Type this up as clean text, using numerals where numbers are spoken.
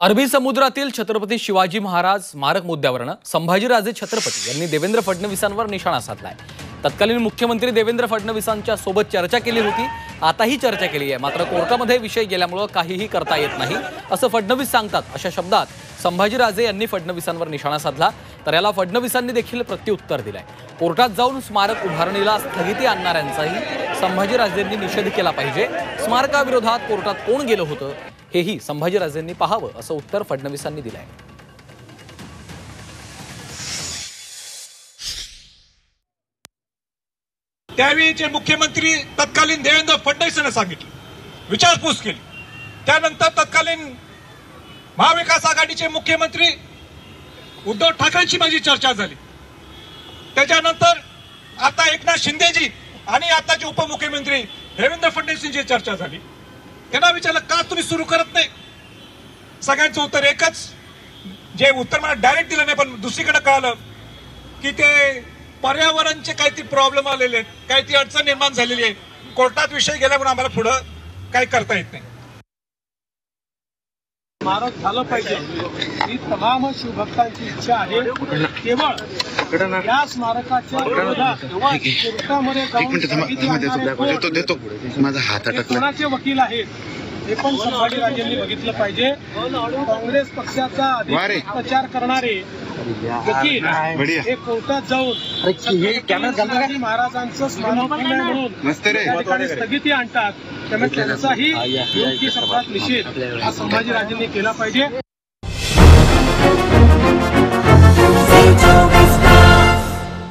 अरबी समुद्रातील छत्रपती शिवाजी महाराज स्मारक मुद्द्यावरून संभाजीराजे छत्रपती यांनी देवेंद्र फडणवीसांवर निशाणा साधलाय। तत्कालीन मुख्यमंत्री देवेंद्र फडणवीसांच्या सोबत चर्चा केली होती, आताही चर्चा केली आहे, मात्र कोर्टामध्ये विषय गेल्यामुळे काहीही करता येत नाही असं फडणवीस सांगतात। अशा शब्दात संभाजीराजे यांनी फडणवीसांवर निशाणा साधला, तर याला फडणवीसांनी देखील प्रत्युत्तर दिलंय। कोर्टात जाऊन स्मारक उभारणीला स्थगिती आणणाऱ्यांचाही संभाजीराजेंनी निषेध केला पाहिजे। स्मारकाविरोधात कोर्टात कोण गेलं होतं हेही संभाजीराजेंनी पाहावं असं उत्तर फडणवीसांनी दिलंय। त्यावेळीचे मुख्यमंत्री तत्कालीन देवेंद्र फडणवीस यांनी सांगितलं, विचारपूस केली। त्यानंतर तत्कालीन महाविकास आघाडीचे मुख्यमंत्री उद्धव ठाकरेंची माझी चर्चा झाली। त्याच्यानंतर आता एकनाथ शिंदेजी आणि आताचे उपमुख्यमंत्री देवेंद्र फडणवीसांची चर्चा झाली। त्यांना विचारलं, का तुम्ही सुरू करत नाही? सगळ्यांचं उत्तर एकच, जे उत्तर मला डायरेक्ट दिलं नाही, पण दुसरीकडे कळालं की ते पर्यावरणचे काहीतरी प्रॉब्लेम आलेले आहेत, काहीतरी अडचण निर्माण झालेली आहे, कोर्टात विषय गेल्यामुळे आम्हाला पुढे काही करता येत नाही। स्मारक झालं पाहिजे ही तमाम शिवभक्तांची इच्छा आहे। केवळ या स्मारकाच्या विरोधात कोर्टामध्ये कोणाचे वकील आहेत हे पण संभाजीराजेंनी बघितलं पाहिजे। काँग्रेस पक्षाचा अधिक प्रचार करणारे वकील हे कोर्टात जाऊन शिवाजी महाराजांचं स्मारक म्हणून त्या ठिकाणी स्थगिती आणतात, त्यामुळे त्यांचाही योग्य शब्दात निषेध हा संभाजीराजेंनी केला पाहिजे।